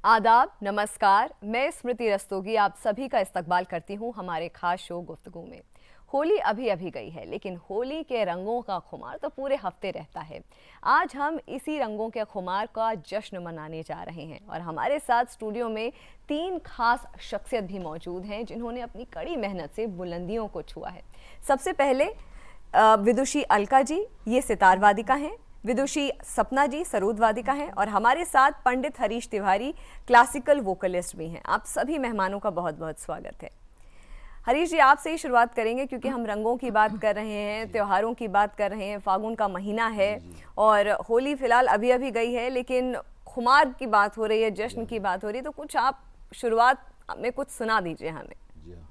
आदाब, नमस्कार। मैं स्मृति रस्तोगी आप सभी का इस्तकबाल करती हूँ हमारे खास शो गुफ्तगू में। होली अभी अभी गई है, लेकिन होली के रंगों का खुमार तो पूरे हफ्ते रहता है। आज हम इसी रंगों के खुमार का जश्न मनाने जा रहे हैं और हमारे साथ स्टूडियो में 3 खास शख्सियत भी मौजूद हैं जिन्होंने अपनी कड़ी मेहनत से बुलंदियों को छुआ है। सबसे पहले विदुषी अलका जी, ये सितार वादिका हैं। विदुषी सपना जी सरोद वादिका हैं और हमारे साथ पंडित हरीश तिवारी क्लासिकल वोकलिस्ट भी हैं। आप सभी मेहमानों का बहुत बहुत स्वागत है। हरीश जी, आपसे ही शुरुआत करेंगे क्योंकि हम रंगों की बात कर रहे हैं, त्योहारों की बात कर रहे हैं। फागुन का महीना है और होली फिलहाल अभी अभी गई है, लेकिन खुमार की बात हो रही है, जश्न की बात हो रही है, तो कुछ आप शुरुआत में कुछ सुना दीजिए हमें। जी हाँ,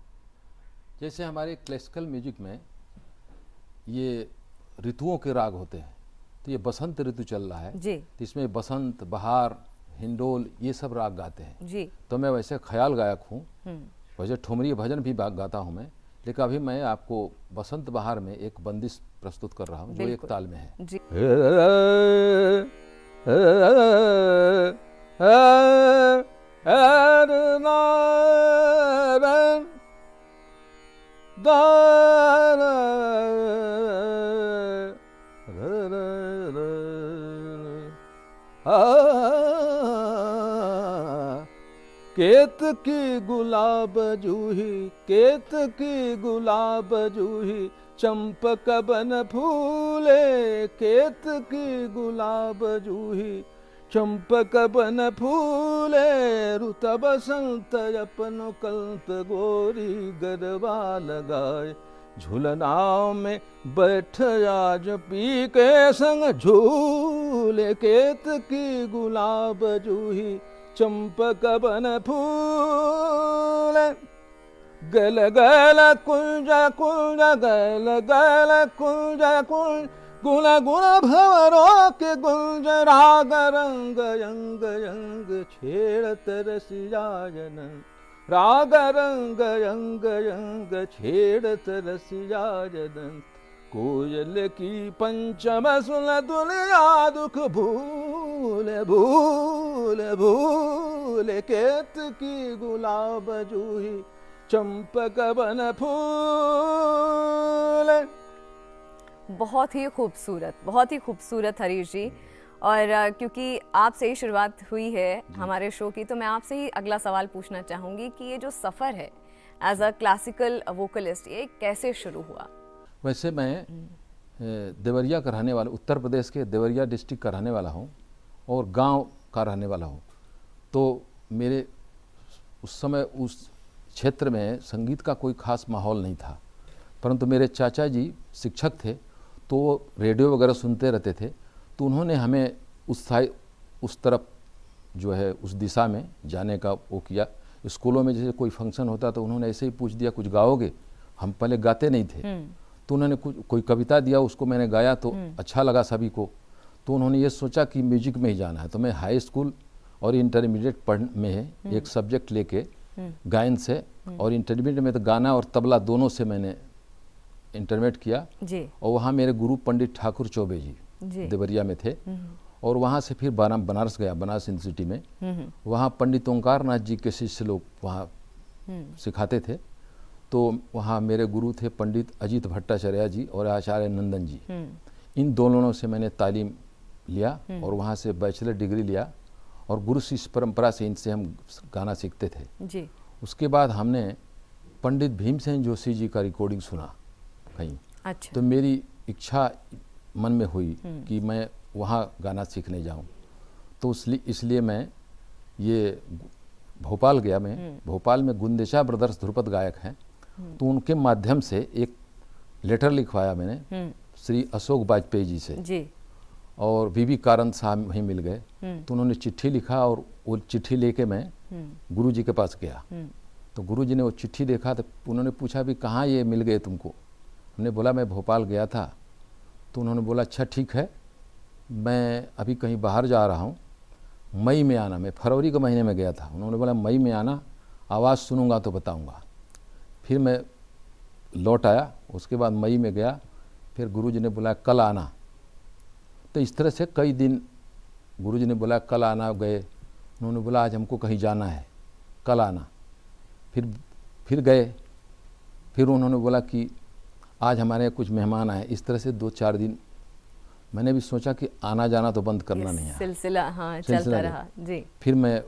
जैसे हमारे क्लासिकल म्यूजिक में ये ऋतुओं के राग होते हैं, तो ये बसंत ऋतु चल रहा है जी। तो इसमें बसंत, बहार, हिंडोल ये सब राग गाते हैं जी। तो मैं वैसे ख्याल गायक हूँ, वैसे ठुमरी भजन भी गाता हूँ मैं, लेकिन अभी मैं आपको बसंत बहार में एक बंदिश प्रस्तुत कर रहा हूँ जो एक ताल में है। जी। केत की गुलाब जूही, केत की गुलाब जूही, चंपक बन फूले। केत की गुलाब जूही, चंपक बन फूले। रुत बसंत अपन कंत गोरी, गरबा लगाए झूलनाव में बैठ आज पी के संग झूले। केत की गुलाब जूही, चंपक बन फूल। गल गल कुंज कुंज, गल गल कुंज कुंज, गुण गुण भंवरों के गुंज। राग रंग यंग यंग, छेड़त रसिया जनन। राग रंग यंग यंग, छेड़त रसिया जनन। कोयल की पंचम सुन दुनिया दुख भूले भूले भूले। केत की गुलाब जूही, चंपक बन फूल। बहुत ही खूबसूरत, बहुत ही खूबसूरत हरीश जी। और क्योंकि आपसे ही शुरुआत हुई है हमारे शो की, तो मैं आपसे ही अगला सवाल पूछना चाहूँगी कि ये जो सफ़र है एज अ क्लासिकल वोकलिस्ट, ये कैसे शुरू हुआ? वैसे मैं देवरिया का रहने वाला, उत्तर प्रदेश के देवरिया डिस्ट्रिक्ट का रहने वाला हूँ और गांव का रहने वाला हूँ। तो मेरे उस समय उस क्षेत्र में संगीत का कोई ख़ास माहौल नहीं था, परंतु मेरे चाचा जी शिक्षक थे तो वो रेडियो वगैरह सुनते रहते थे, तो उन्होंने हमें उस तरफ जो है उस दिशा में जाने का वो किया। स्कूलों में जैसे कोई फंक्शन होता तो उन्होंने ऐसे ही पूछ दिया, कुछ गाओगे? हम पहले गाते नहीं थे, तो उन्होंने कोई कविता दिया, उसको मैंने गाया तो अच्छा लगा सभी को। तो उन्होंने ये सोचा कि म्यूजिक में ही जाना है। तो मैं हाई स्कूल और इंटरमीडिएट में एक सब्जेक्ट लेके गायन से, और इंटरमीडिएट में तो गाना और तबला दोनों से मैंने इंटरमीडिएट किया जी। और वहाँ मेरे गुरु पंडित ठाकुर चौबे जी देवरिया में थे। और वहाँ से फिर बनारस गया, बनारस यूनिवर्सिटी में। वहाँ पंडित ओंकार नाथ जी के शिष्य लोग वहाँ सिखाते थे। तो वहाँ मेरे गुरु थे पंडित अजीत भट्टाचार्य जी और आचार्य नंदन जी। इन दोनों से मैंने तालीम लिया और वहाँ से बैचलर डिग्री लिया और गुरु शिष्य परंपरा से इनसे हम गाना सीखते थे जी। उसके बाद हमने पंडित भीमसेन जोशी जी का रिकॉर्डिंग सुना कहीं। अच्छा। तो मेरी इच्छा मन में हुई कि मैं वहाँ गाना सीखने जाऊँ। तो इसलिए मैं ये भोपाल गया। मैं भोपाल में गुंदेचा ब्रदर्स ध्रुपद गायक हैं, तो उनके माध्यम से एक लेटर लिखवाया मैंने श्री अशोक वाजपेयी जी से जी। और बीबी कारंत साहब वहीं मिल गए, तो उन्होंने चिट्ठी लिखा और वो चिट्ठी लेके मैं गुरु जी के पास गया। तो गुरु जी ने वो चिट्ठी देखा तो उन्होंने पूछा भी कहाँ ये मिल गए तुमको? हमने बोला मैं भोपाल गया था। तो उन्होंने बोला अच्छा ठीक है, मैं अभी कहीं बाहर जा रहा हूँ, मई में आना। मैं फरवरी के महीने में गया था। उन्होंने बोला मई में आना, आवाज़ सुनूंगा तो बताऊंगा। फिर मैं लौट आया, उसके बाद मई में गया, फिर गुरुजी ने बोला कल आना। तो इस तरह से कई दिन गुरुजी ने बोला कल आना, गए। उन्होंने बोला आज हमको कहीं जाना है, कल आना। फिर गए। फिर उन्होंने बोला कि आज हमारे यहाँ कुछ मेहमान आए। इस तरह से 2-4 दिन मैंने भी सोचा कि आना जाना तो बंद करना नहीं है, सिलसिला चलता रहा जी। फिर मैं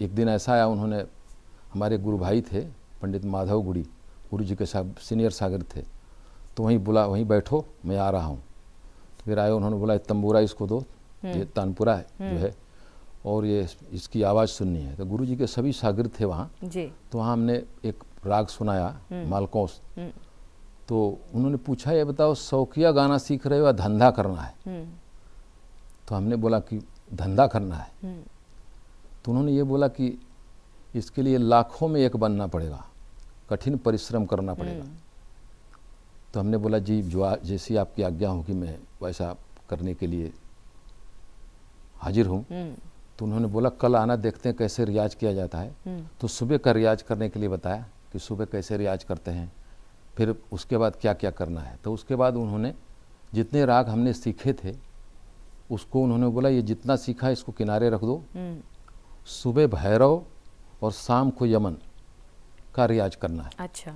एक दिन ऐसा आया, उन्होंने, हमारे गुरु भाई थे पंडित माधव गुड़ी, गुरु जी के सीनियर सागर थे, तो वहीं बुला, वहीं बैठो मैं आ रहा हूँ। तो फिर आए, उन्होंने बोला तंबूरा इसको दो, ये तानपुरा है जो है, और ये इसकी आवाज़ सुननी है। तो गुरु जी के सभी शागिर्द थे वहाँ जी। तो वहाँ हमने एक राग सुनाया मालकोस। तो उन्होंने पूछा ये बताओ शौकिया गाना सीख रहे हो या धंधा करना है? तो हमने बोला कि धंधा करना है। तो उन्होंने ये बोला कि इसके लिए लाखों में एक बनना पड़ेगा, कठिन परिश्रम करना पड़ेगा। तो हमने बोला जी जो जैसी आपकी आज्ञा होगी मैं वैसा करने के लिए हाजिर हूँ। तो उन्होंने बोला कल आना, देखते हैं कैसे रियाज किया जाता है। तो सुबह का रियाज करने के लिए बताया कि सुबह कैसे रियाज करते हैं, फिर उसके बाद क्या क्या करना है। तो उसके बाद उन्होंने जितने राग हमने सीखे थे उसको उन्होंने बोला ये जितना सीखा इसको किनारे रख दो, सुबह भैरव और शाम को यमन का रियाज करना है। अच्छा।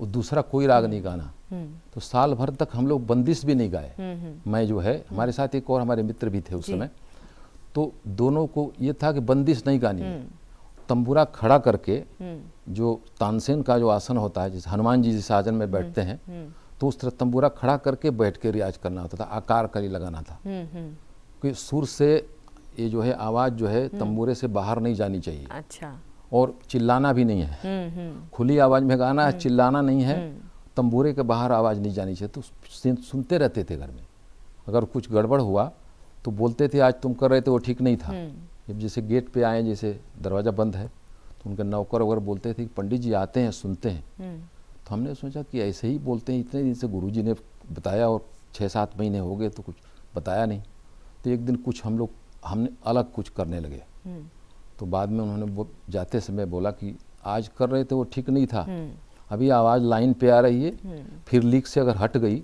और दूसरा कोई राग नहीं गाना। तो साल भर तक हम लोग बंदिश भी नहीं गाए। मैं जो है, हमारे साथ एक और हमारे मित्र भी थे उस समय, तो दोनों को ये था कि बंदिश नहीं गानी है। तंबूरा खड़ा करके जो तानसेन का जो आसन होता है, जैसे हनुमान जी जिस आसन में बैठते हैं, तो उस तरह तंबूरा खड़ा करके बैठ के रियाज करना होता था, आकार करी लगाना था। कि सुर से ये जो है आवाज़ जो है तंबूरे से बाहर नहीं जानी चाहिए। अच्छा। और चिल्लाना भी नहीं है, खुली आवाज़ में गाना है, चिल्लाना नहीं है, तंबूरे के बाहर आवाज़ नहीं जानी चाहिए। तो सुनते रहते थे घर में, अगर कुछ गड़बड़ हुआ तो बोलते थे आज तुम कर रहे थे वो ठीक नहीं था। जब जैसे गेट पे आए, जैसे दरवाज़ा बंद है, तो उनके नौकर वगैरह बोलते थे कि पंडित जी आते हैं सुनते हैं। तो हमने सोचा कि ऐसे ही बोलते हैं, इतने दिन से गुरुजी ने बताया और 6-7 महीने हो गए तो कुछ बताया नहीं। तो एक दिन कुछ हमने अलग कुछ करने लगे। तो बाद में उन्होंने जाते समय बोला कि आज कर रहे थे वो ठीक नहीं था, अभी आवाज़ लाइन पे आ रही है, फिर लीक से अगर हट गई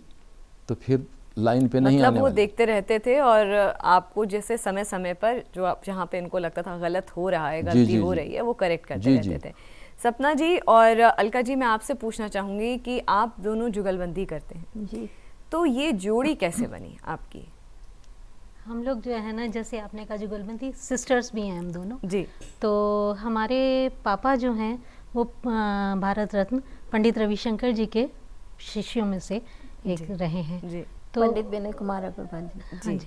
तो फिर लाइन पे नहीं आने वाली। वो देखते रहते थे और आपको जैसे समय समय पर जो आप जहाँ पे इनको लगता था गलत हो रहा है, गलती हो रही है, वो करेक्ट करते रहते थे। सपना जी और अलका जी, मैं आपसे पूछना चाहूँगी कि आप दोनों जुगलबंदी करते हैं जी, तो ये जोड़ी कैसे बनी आपकी? हम लोग जो है ना, जैसे आपने कहा जुगलबंदी, सिस्टर्स भी हैं हम दोनों जी। तो हमारे पापा जो हैं वो भारत रत्न पंडित रविशंकर जी के शिष्यों में से एक रहे हैं जी। तो पंडित विनय कुमार अग्रवाल जी।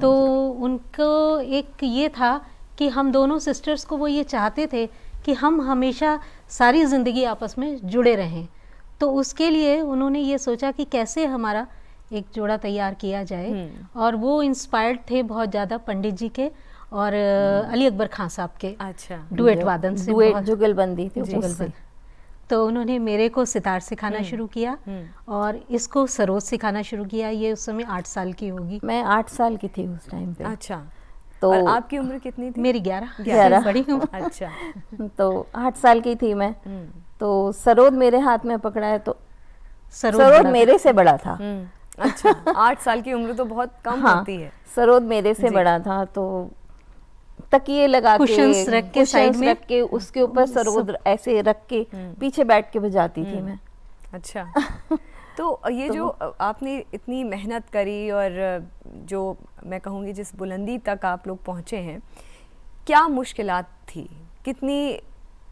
तो उनको एक ये था कि हम दोनों सिस्टर्स को वो ये चाहते थे कि हम हमेशा सारी ज़िंदगी आपस में जुड़े रहें। तो उसके लिए उन्होंने ये सोचा कि कैसे हमारा एक जोड़ा तैयार किया जाए, और वो इंस्पायर्ड थे बहुत ज़्यादा पंडित जी के और अली अकबर खान साहब के डुएट वादन से, जुगलबंदी थी जुगलबंदी। तो उन्होंने मेरे को सितार सिखाना शुरू किया और इसको सरोद सिखाना शुरू किया। ये उस समय 8 साल की होगी। मैं 8 साल की थी उस टाइम पे। अच्छा। तो और आपकी उम्र कितनी थी? मेरी 11 बड़ी हूँ। अच्छा। तो 8 साल की थी मैं। तो सरोद मेरे हाथ में पकड़ा है, तो सरोद मेरे से बड़ा था। अच्छा। 8 साल की उम्र तो बहुत कम होती है। सरोद मेरे से बड़ा था, तो तकिए लगा के, कुशन्स रख के साइड में रख के उसके ऊपर सरोद ऐसे रख के पीछे बैठ के बजाती थी मैं। अच्छा। तो ये जो आपने इतनी मेहनत करी और जो मैं कहूँगी जिस बुलंदी तक आप लोग पहुँचे हैं, क्या मुश्किलात थी? कितनी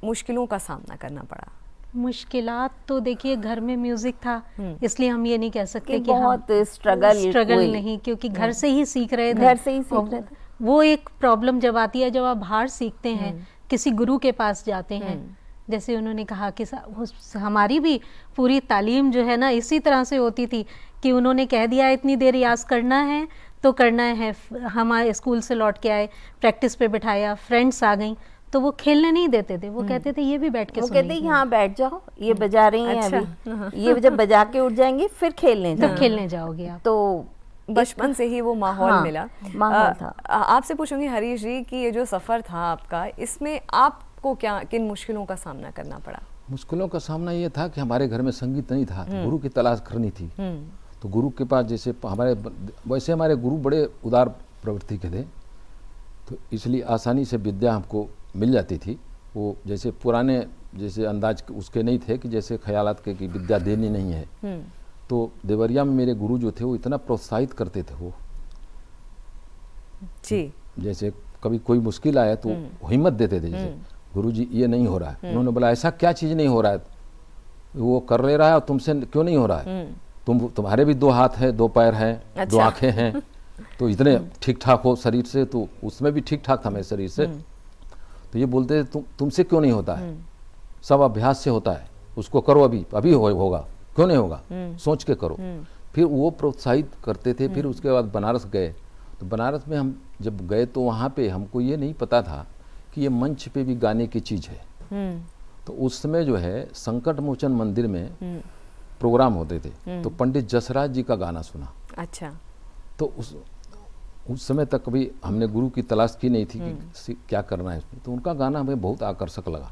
मुश्किलों का सामना करना पड़ा? मुश्किलात तो देखिए, घर में म्यूजिक था, इसलिए हम ये नहीं कह सकते कि बहुत स्ट्रगल नहीं, क्योंकि घर से ही सीख रहे थे। घर से ही सीख रहे थे। वो एक प्रॉब्लम जब आती है, जब आप बाहर सीखते हैं, किसी गुरु के पास जाते हैं, जैसे उन्होंने कहा कि हमारी भी पूरी तालीम जो है ना इसी तरह से होती थी कि उन्होंने कह दिया इतनी देर रियाज करना है तो करना है। हमारे स्कूल से लौट के आए, प्रैक्टिस पे बिठाया, फ्रेंड्स आ गई तो वो खेलने नहीं देते थे। वो कहते थे ये भी बैठ के सुनेंगे। वो कहते यहाँ बैठ जाओ, ये बजा रही हैं अभी, ये जब बजा के उठ जाएंगी फिर खेलने जाओगे आप। तो बचपन से ही वो माहौल मिला। माहौल था। आपसे पूछूंगी हरीश जी कि ये जो सफ़र था आपका, इसमें आपको क्या किन मुश्किलों का सामना करना पड़ा? मुश्किलों का सामना ये था कि हमारे घर में संगीत नहीं था, तो गुरु की तलाश करनी थी। तो गुरु के पास जैसे हमारे गुरु बड़े उदार प्रवृत्ति के थे, तो इसलिए आसानी से विद्या हमको मिल जाती थी। वो जैसे पुराने जैसे अंदाज उसके नहीं थे कि जैसे ख्यालात के कि विद्या देनी नहीं है। तो देवरिया में मेरे गुरु जो थे वो इतना प्रोत्साहित करते थे वो जी, जैसे कभी कोई मुश्किल आया तो हिम्मत देते थे, जैसे गुरुजी ये नहीं हो रहा है, उन्होंने बोला ऐसा क्या चीज़ नहीं हो रहा है, वो कर ले रहा है और तुमसे क्यों नहीं हो रहा है, तुम्हारे भी 2 हाथ है 2 पैर हैं, 2 आंखें हैं, तो इतने ठीक ठाक हो शरीर से, तो उसमें भी ठीक ठाक था मेरे शरीर से। तो ये बोलते थे तुमसे क्यों नहीं होता है, सब अभ्यास से होता है, उसको करो, अभी होगा, क्यों नहीं होगा, सोच के करो। फिर वो प्रोत्साहित करते थे। फिर उसके बाद बनारस गए, तो बनारस में हम जब गए तो वहाँ पे हमको ये नहीं पता था कि ये मंच पे भी गाने की चीज़ है। तो उस समय जो है संकट मोचन मंदिर में प्रोग्राम होते थे, तो पंडित जसराज जी का गाना सुना। अच्छा। तो उस समय तक कभी हमने गुरु की तलाश की नहीं थी कि क्या करना है इसमें। तो उनका गाना हमें बहुत आकर्षक लगा।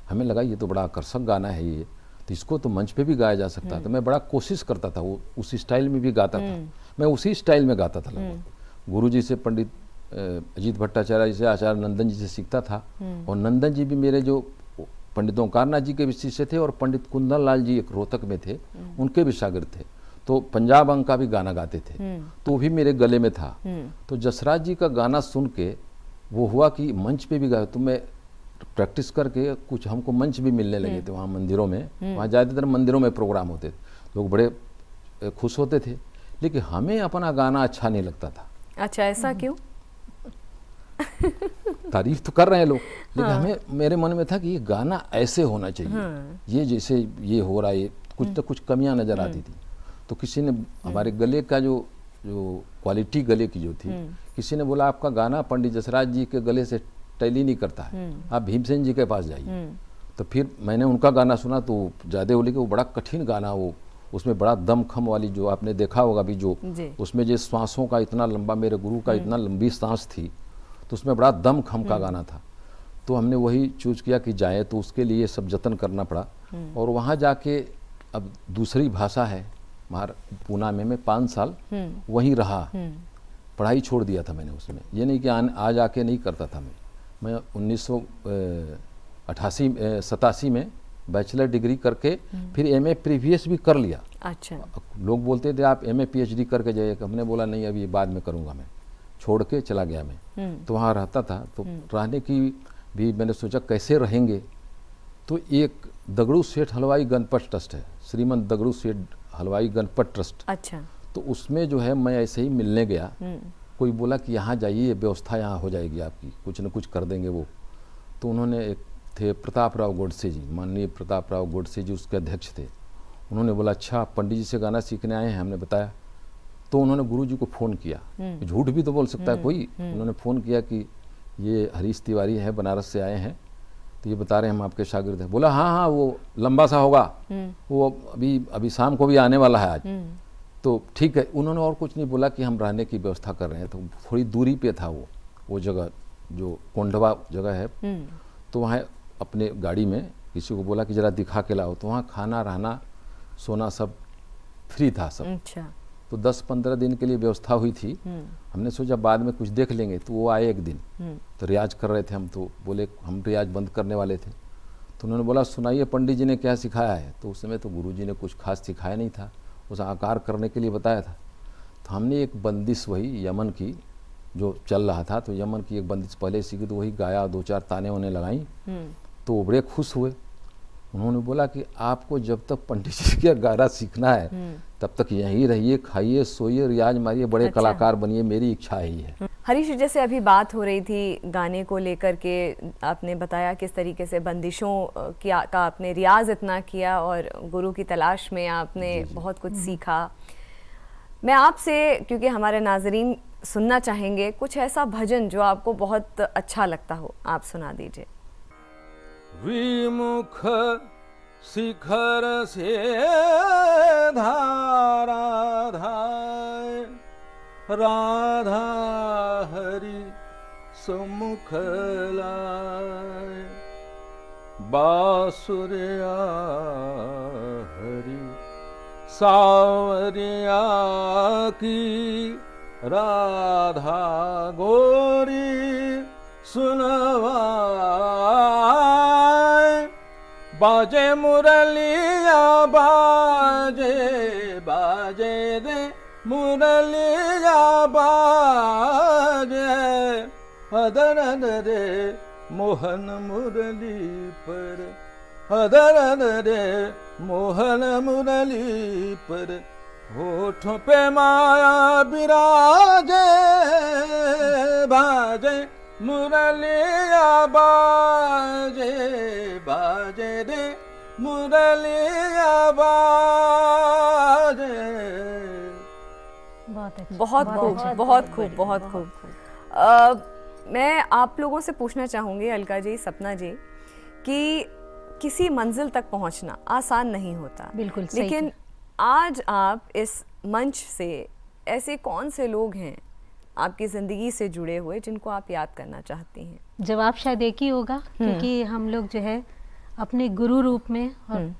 हमें लगा ये तो बड़ा आकर्षक गाना है ये, तो इसको तो मंच पे भी गाया जा सकता है। तो मैं बड़ा कोशिश करता था, वो उसी स्टाइल में भी गाता था, मैं उसी स्टाइल में गाता था लगभग। गुरु जी से पंडित अजीत भट्टाचार्य जी से, आचार्य नंदन जी से सीखता था। और नंदन जी भी मेरे जो पंडित ओंकारनाथ जी के भी शिष्य थे, और पंडित कुंदन लाल जी एक रोहतक में थे, उनके भी शागिर्द थे। तो पंजाब अंग का भी गाना गाते थे, तो वो भी मेरे गले में था। तो जसराज जी का गाना सुन के वो हुआ कि मंच पे भी गाए। तो मैं प्रैक्टिस करके कुछ हमको मंच भी मिलने लगे थे वहाँ मंदिरों में। वहाँ ज़्यादातर मंदिरों में प्रोग्राम होते थे, लोग बड़े खुश होते थे, लेकिन हमें अपना गाना अच्छा नहीं लगता था। अच्छा, ऐसा क्यों? तारीफ तो कर रहे हैं लोग, लेकिन हमें, मेरे मन में था कि ये गाना ऐसे होना चाहिए, ये जैसे ये हो रहा है, कुछ तो कुछ कमियां नजर आती थी। तो किसी ने हमारे गले का जो क्वालिटी गले की जो थी, किसी ने बोला आपका गाना पंडित जसराज जी के गले से टैली नहीं करता है, आप भीमसेन जी के पास जाइए। तो फिर मैंने उनका गाना सुना तो ज़्यादा बोले कि वो बड़ा कठिन गाना, वो उसमें बड़ा दमखम वाली, जो आपने देखा होगा भी, जो उसमें जो श्वासों का इतना लंबा, मेरे गुरु का इतना लंबी सांस थी, तो उसमें बड़ा दमखम का गाना था। तो हमने वही चूज किया कि जाए, तो उसके लिए सब जतन करना पड़ा। और वहाँ जाके अब दूसरी भाषा है, पूना में 5 साल वहीं रहा, पढ़ाई छोड़ दिया था मैंने उसमें। ये नहीं कि आज आके नहीं करता था मैं 1987 में बैचलर डिग्री करके फिर एमए प्रीवियस भी कर लिया। अच्छा। लोग बोलते थे आप एमए पीएचडी करके जाइए, हमने बोला नहीं, अभी बाद में करूँगा, मैं छोड़ के चला गया मैं। तो वहाँ रहता था, तो रहने की भी मैंने सोचा कैसे रहेंगे। तो एक दगड़ू सेठ हलवाई गणपत ट्रस्ट है, श्रीमंत दगड़ू सेठ हलवाई गणपत ट्रस्ट। अच्छा। तो उसमें जो है मैं ऐसे ही मिलने गया, कोई बोला कि यहाँ जाइए, व्यवस्था यहाँ हो जाएगी आपकी, कुछ न कुछ कर देंगे वो। तो उन्होंने, एक थे प्रताप राव गोडसे जी, माननीय प्रताप राव गोडसे जी उसके अध्यक्ष थे। उन्होंने बोला अच्छा पंडित जी से गाना सीखने आए हैं, हमने बताया। तो उन्होंने गुरु जी को फ़ोन किया, झूठ भी तो बोल सकता है कोई। उन्होंने फ़ोन किया कि ये हरीश तिवारी है, बनारस से आए हैं, तो ये बता रहे हैं हम आपके शागिर्द हैं। बोला हाँ हाँ, वो लंबा सा होगा, वो अभी शाम को भी आने वाला है आज, तो ठीक है। उन्होंने और कुछ नहीं बोला कि हम रहने की व्यवस्था कर रहे हैं। तो थोड़ी दूरी पे था वो जगह, जो कोंडवा जगह है। तो वहाँ अपने गाड़ी में किसी को बोला कि ज़रा दिखा के लाओ। तो वहाँ खाना, रहना, सोना सब फ्री था सब। अच्छा। तो 10-15 दिन के लिए व्यवस्था हुई थी। हमने सोचा बाद में कुछ देख लेंगे। तो वो आए एक दिन, तो रियाज कर रहे थे हम, तो बोले हम रियाज बंद करने वाले थे। तो उन्होंने बोला सुनाइए पंडित जी ने क्या सिखाया है। तो उस समय तो गुरु जी ने कुछ खास सिखाया नहीं था, उस आकार करने के लिए बताया था। तो हमने एक बंदिश वही यमन की जो चल रहा था, तो यमन की एक बंदिश पहले सीखी, तो वही गाया, 2-4 ताने उन्हें लगाई। तो वो बड़े खुश हुए। उन्होंने बोला कि आपको जब तक पंडित जी का गाना सीखना है तब तक यहीं रहिए, खाइए, सोइए, रियाज मारिए, बड़े कलाकार बनिए, मेरी इच्छा ही है। हरीश, जैसे अभी बात हो रही थी गाने को लेकर के, आपने बताया किस तरीके से बंदिशों का आपने रियाज इतना किया और गुरु की तलाश में आपने बहुत कुछ सीखा। मैं आपसे, क्योंकि हमारे नाजरीन सुनना चाहेंगे, कुछ ऐसा भजन जो आपको बहुत अच्छा लगता हो, आप सुना दीजिए। विमुख शिखर से धारा धाय, राधा हरि सम्मुख लाय, बासुरिया हरि सावरिया की, राधा गोरी सुनवाए, बाजे मुरलिया बाजे, बाजे रे मुरलिया बाजे, हदर रे मोहन मुरली पर, हदर रे मोहन मुरली पर, होठों पे माया बिराजे, बाजे मुरलिया बाजे, बाजे रे मुरलिया बाजे। बहुत अच्छा, बहुत खूब, अच्छा, बहुत खूब, बहुत खूब। मैं आप लोगों से पूछना चाहूँगी अलका जी, सपना जी, कि किसी मंजिल तक पहुँचना आसान नहीं होता, बिल्कुल सही लेकिन आज आप इस मंच से ऐसे कौन से लोग हैं आपकी ज़िंदगी से जुड़े हुए जिनको आप याद करना चाहती हैं? जवाब शायद एक ही होगा, क्योंकि हम लोग जो है अपने गुरु रूप में और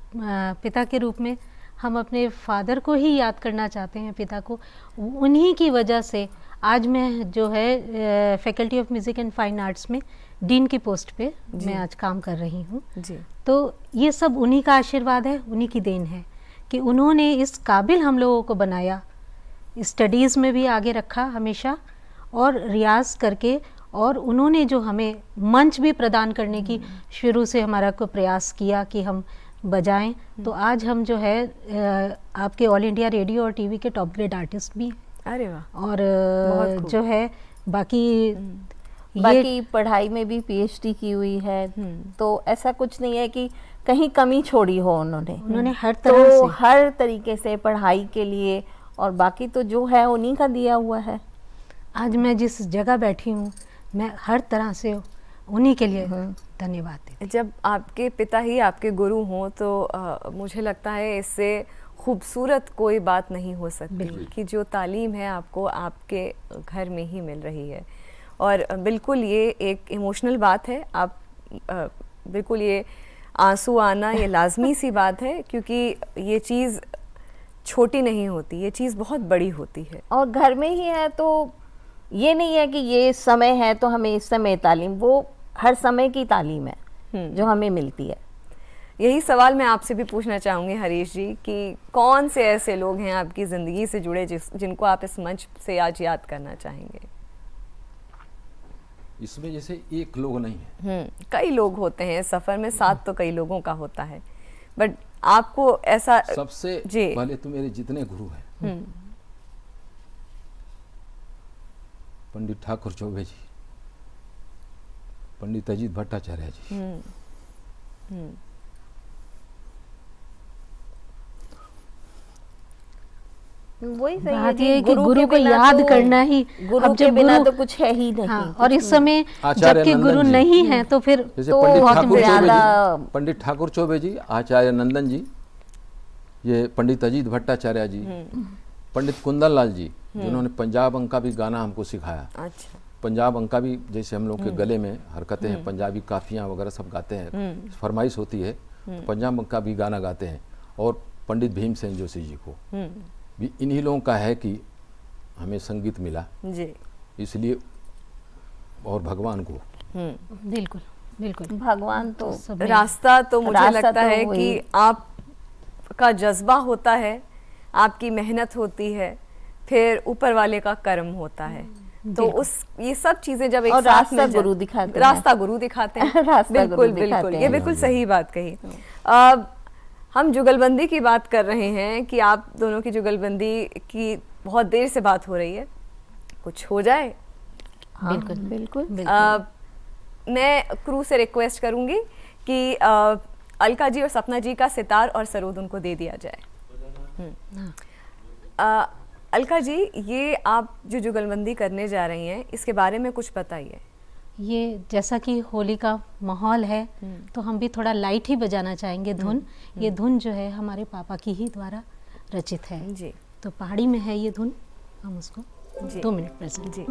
पिता के रूप में हम अपने फादर को ही याद करना चाहते हैं, पिता को। उन्हीं की वजह से आज मैं जो है faculty of music and fine arts में डीन की पोस्ट पे मैं आज काम कर रही हूँ। जी। तो ये सब उन्हीं का आशीर्वाद है, उन्हीं की देन है कि उन्होंने इस काबिल हम लोगों को बनाया, स्टडीज़ में भी आगे रखा हमेशा, और रियाज करके, और उन्होंने जो हमें मंच भी प्रदान करने की शुरू से हमारा को प्रयास किया कि हम बजाएं। तो आज हम जो है आपके ऑल इंडिया रेडियो और टीवी के टॉप ग्रेड आर्टिस्ट भी हैं। अरे वाह, और बहुत खूब। जो है बाकी बाकी पढ़ाई में भी पीएचडी की हुई है, तो ऐसा कुछ नहीं है कि कहीं कमी छोड़ी हो उन्होंने हर तरह तो से हर तरीके से पढ़ाई के लिए, और बाकी तो जो है उन्हीं का दिया हुआ है। आज मैं जिस जगह बैठी हूँ, मैं हर तरह से उन्हीं के लिए धन्यवाद देती। जब आपके पिता ही आपके गुरु हों तो मुझे लगता है इससे खूबसूरत कोई बात नहीं हो सकती कि जो तालीम है आपको आपके घर में ही मिल रही है। और बिल्कुल ये एक इमोशनल बात है, आप बिल्कुल ये आंसू आना ये लाजमी सी बात है, क्योंकि ये चीज़ छोटी नहीं होती, ये चीज़ बहुत बड़ी होती है। और घर में ही है तो ये नहीं है कि ये समय है तो हमें इस समय तालीम, वो हर समय की तालीम है जो हमें मिलती है। यही सवाल मैं आपसे भी पूछना चाहूँगी हरीश जी, कि कौन से ऐसे लोग हैं आपकी ज़िंदगी से जुड़े जिनको आप इस मंच से आज याद करना चाहेंगे? इसमें जैसे एक लोग नहीं है, कई लोग होते हैं सफ़र में, साथ तो कई लोगों का होता है, बट आपको ऐसा सबसे जी पहले तो मेरे जितने गुरु हैं, पंडित ठाकुर चौबे जी, पंडित अजीत भट्टाचार्य जी, वही सही बात जी, ये है कि गुरु के को बिना याद तो- करना ही, गुरु अब के जब बिना गुरु तो कुछ है ही नहीं। हाँ, और इस समय आचार्य जबकि गुरु नंदन जी। नहीं है तो फिर जैसे तो पंडित बहुत ठाकुर चौबे ज्यादा- जी, पंडित ठाकुर चौबे जी, आचार्य नंदन जी, ये पंडित अजीत भट्टाचार्य जी, पंडित कुंदन लाल जी, जिन्होंने पंजाब अंका भी गाना हमको सिखाया। अच्छा, पंजाब अंका भी जैसे हम लोग के गले में हरकतें हैं, पंजाबी काफियाँ वगैरह सब गाते हैं, फरमाइश होती है तो पंजाब अंका भी गाना गाते हैं। और पंडित भीमसेन जोशी जी को भी इन्हीं लोगों का है कि हमें संगीत मिला, जी इसलिए, और भगवान को बिल्कुल बिल्कुल भगवान तो सब रास्ता तो मुझे रास्ता लगता तो है वही। कि आपका जज्बा होता है, आपकी मेहनत होती है, फिर ऊपर वाले का कर्म होता है। तो उस ये सब चीजें जब एक और साथ रास्ता मिल जाए- गुरु दिखाते हैं। रास्ता गुरु दिखाते हैं। रास्ता बिल्कुल गुरु बिल्कुल, दिखाते ये हैं। बिल्कुल सही बात कही। हम जुगलबंदी की बात कर रहे हैं कि आप दोनों की जुगलबंदी की बहुत देर से बात हो रही है, कुछ हो जाए। बिल्कुल बिल्कुल मैं क्रू से रिक्वेस्ट करूंगी कि अलका जी और सपना जी का सितार और सरोद उनको दे दिया जाए। अलका जी, ये आप जो जुगलबंदी करने जा रही हैं, इसके बारे में कुछ बताइए। ये जैसा कि होली का माहौल है तो हम भी थोड़ा लाइट ही बजाना चाहेंगे धुन। ये धुन जो है हमारे पापा की ही द्वारा रचित है, जी तो पहाड़ी में है ये धुन, हम उसको जी 2 मिनट प्रेजेंट। जी।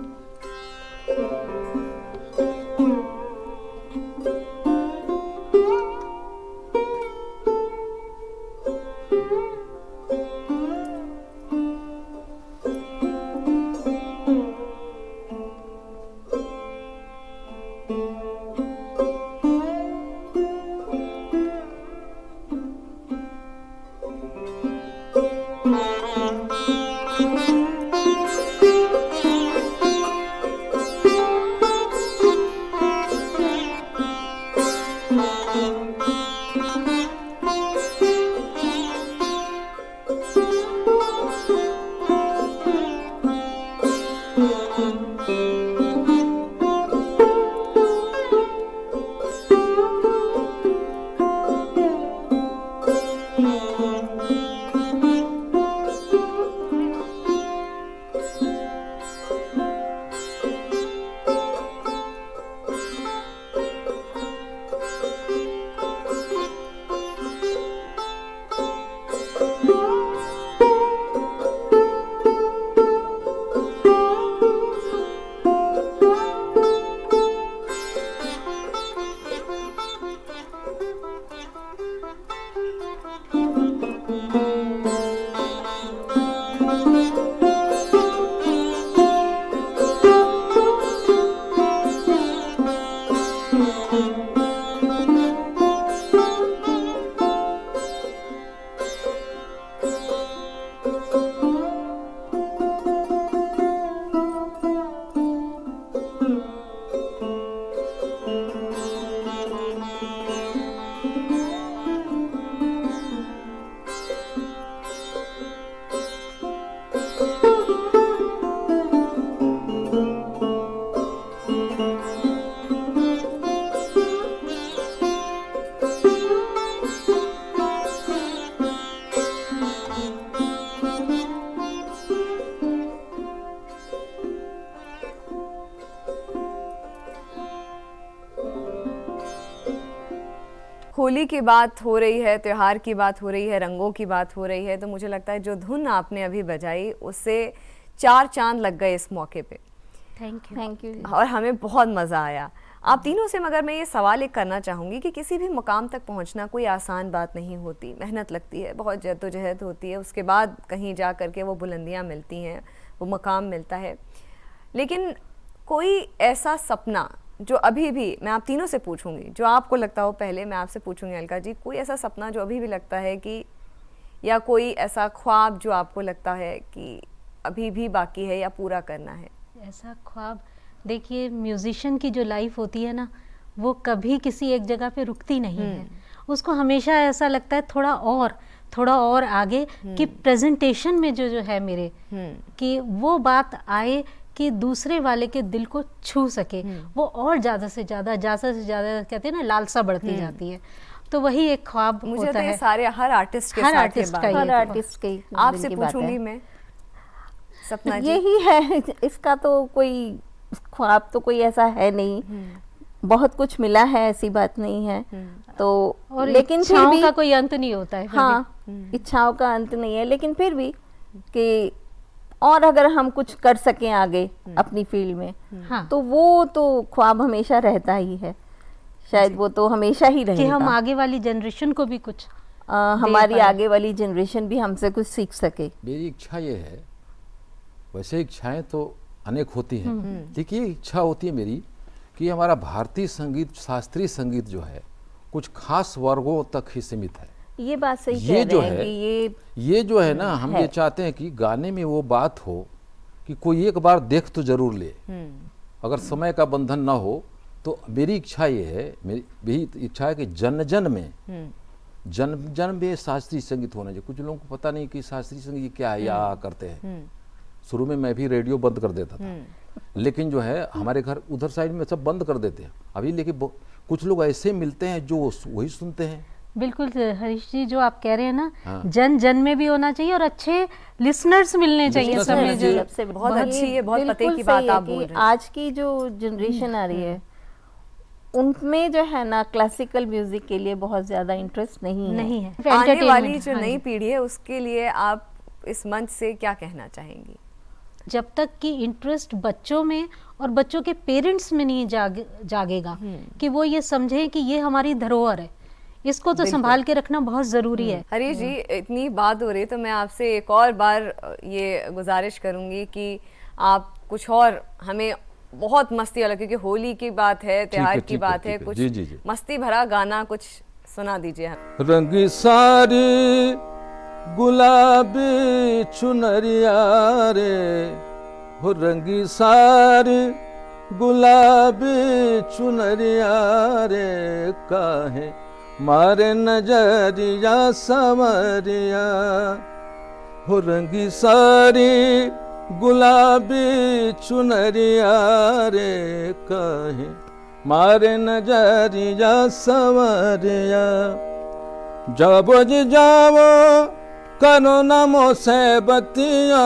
होली की बात हो रही है, त्योहार की बात हो रही है, रंगों की बात हो रही है, तो मुझे लगता है जो धुन आपने अभी बजाई उससे 4 चांद लग गए इस मौके पे। Thank you. और हमें बहुत मज़ा आया। आप तीनों से मगर मैं ये सवाल एक करना चाहूँगी कि किसी भी मुकाम तक पहुँचना कोई आसान बात नहीं होती, मेहनत लगती है, बहुत जद्दोजहद होती है, उसके बाद कहीं जा कर के वो बुलंदियाँ मिलती हैं, वो मुकाम मिलता है। लेकिन कोई ऐसा सपना जो अभी भी, मैं आप तीनों से पूछूंगी, जो आपको लगता हो, पहले मैं आपसे पूछूंगी अलका जी, कोई ऐसा सपना जो अभी भी लगता है कि, या कोई ऐसा ख्वाब जो आपको लगता है कि अभी भी बाकी है या पूरा करना है? ऐसा ख्वाब, देखिए म्यूजिशियन की जो लाइफ होती है ना, वो कभी किसी एक जगह पे रुकती नहीं है। उसको हमेशा ऐसा लगता है थोड़ा और आगे, कि प्रेजेंटेशन में जो है मेरे, कि वो बात आए कि दूसरे वाले के दिल को छू सके, वो और ज़्यादा से ज़्यादा कहते हैं ना, लालसा बढ़ती जाती है। तो वही एक ख्वाब मुझे होता तो ये है। सारे हर आर्टिस्ट के हर साथ आर्टिस्ट का हर ये आर्टिस्ट के आपसे दिल की बात पूछूंगी है। मैं, सपना जी। यही है, इसका तो कोई ख्वाब तो कोई ऐसा है नहीं, बहुत कुछ मिला है, ऐसी बात नहीं है। तो और लेकिन फिर इच्छाओं भी का कोई अंत नहीं होता है फिर हाँ, इच्छाओं का अंत नहीं है, लेकिन फिर भी कि और अगर हम कुछ कर सकें आगे अपनी फील्ड में, हाँ, तो वो तो ख्वाब हमेशा रहता ही है, शायद वो तो हमेशा ही कि रहेगा। हम आगे वाली जनरेशन को भी कुछ हमारी आगे वाली जनरेशन भी हमसे कुछ सीख सके। मेरी इच्छा ये है, वैसे इच्छाएं तो अनेक होती हैं, देखिए इच्छा होती है मेरी कि हमारा भारतीय संगीत, शास्त्रीय संगीत जो है कुछ खास वर्गों तक ही सीमित है। ये बात सही ये कह जो रहे हैं है, कि ये जो है ना, हम है। ये चाहते हैं कि गाने में वो बात हो कि कोई एक बार देख तो जरूर ले। अगर समय का बंधन ना हो तो मेरी इच्छा ये है, मेरी यही इच्छा है कि जन जन में में शास्त्रीय संगीत होना चाहिए। कुछ लोगों को पता नहीं कि शास्त्रीय संगीत क्या है या करते हैं। शुरू में मैं भी रेडियो बंद कर देता था, लेकिन जो है हमारे घर उधर साइड में सब बंद कर देते हैं अभी, लेकिन कुछ लोग ऐसे मिलते हैं जो वही सुनते हैं। बिल्कुल हरीश जी, जो आप कह रहे हैं ना, हाँ। जन जन में भी होना चाहिए और अच्छे लिसनर्स मिलने चाहिए Listeners सब में। मिलने जो चाहिए। सबसे बहुत अच्छी है, बहुत पते बिल्कुल की बात सही है आप बोल कि रहे हैं। आज की जो जनरेशन आ रही है, उनमें जो है ना क्लासिकल म्यूजिक के लिए बहुत ज्यादा इंटरेस्ट नहीं है। नहीं है आने वाली Entertainment, जो हाँ नई जी। पीढ़ी है उसके लिए आप इस मंच से क्या कहना चाहेंगी? जब तक कि इंटरेस्ट बच्चों में और बच्चों के पेरेंट्स में नहीं जागेगा, कि वो ये समझें कि ये हमारी धरोहर है, इसको तो संभाल के रखना बहुत ज़रूरी है। हरीश जी, इतनी बात हो रही तो मैं आपसे एक और बार ये गुजारिश करूंगी कि आप कुछ और हमें बहुत मस्ती वाला, क्योंकि होली की बात है, त्योहार की बात है, कुछ जी, जी, जी। मस्ती भरा गाना कुछ सुना दीजिए हमें। रंगी सारी गुलाबी चुनरिया रे, हो रंगी सारी गुलाबी चुनरिया रे, काहे मारे नजरिया सवरिया, हो रंगी सारी गुलाबी चुनरिया रे, काहे मारे नजरिया सवरिया, जब जावो करो नमो से बतिया,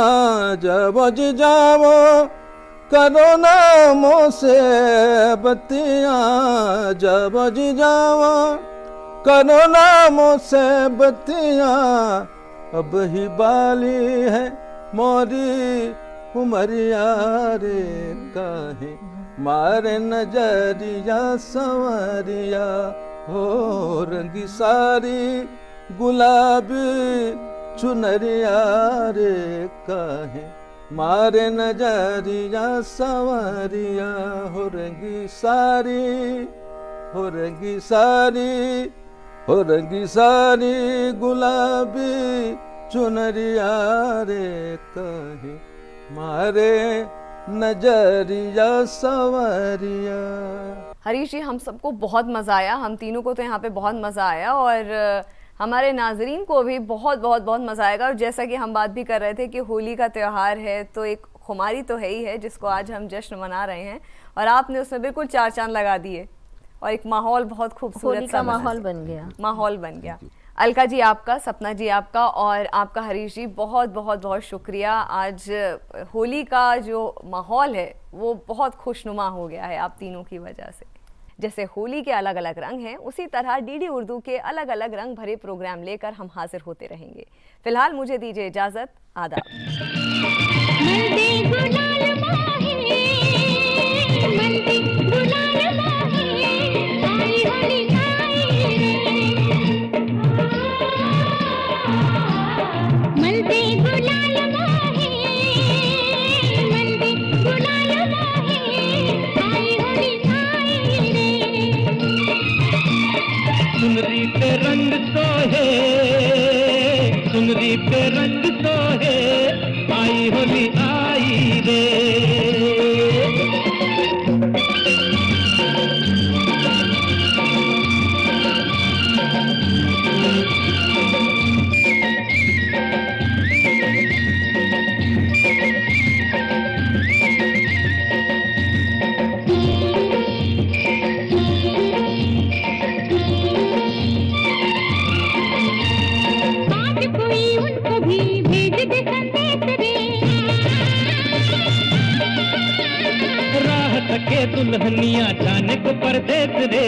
जब जावो करो नमो से बतिया, जब जावो करो नमो से बतिया, अब ही बाली है मोरी उमरिया रे, काहे मारे नजरिया सवरिया, हो रंगी सारी गुलाबी चुनरिया रे, काहे मारे नजरिया सवरिया, हो रंगी सारी, हो रंगी सारी, हो रंगी सारी गुलाबी चुनरिया रे, काहे मारे नजरिया सवरिया। हरीश जी, हम सबको बहुत मज़ा आया, हम तीनों को तो यहाँ पे बहुत मज़ा आया, और हमारे नाजरीन को भी बहुत बहुत बहुत मज़ा आएगा। और जैसा कि हम बात भी कर रहे थे कि होली का त्यौहार है, तो एक खुमारी तो है ही है जिसको आज हम जश्न मना रहे हैं, और आपने उसमें बिल्कुल 4 चांद लगा दिए और एक माहौल बहुत खूबसूरत होली का माहौल बन गया। माहौल बन गया। अलका जी आपका, सपना जी आपका और आपका हरीश जी, बहुत बहुत बहुत शुक्रिया। आज होली का जो माहौल है वो बहुत खुशनुमा हो गया है आप तीनों की वजह से। जैसे होली के अलग अलग रंग हैं, उसी तरह डीडी उर्दू के अलग अलग रंग भरे प्रोग्राम लेकर हम हाजिर होते रहेंगे। फिलहाल मुझे दीजिए इजाजत, आदाब। सुनरी पे रंग सोहे, सुनरी पे रंग सोहे, आई होली आई रे। राह थके दुल्हनिया जाने को परदेस रे।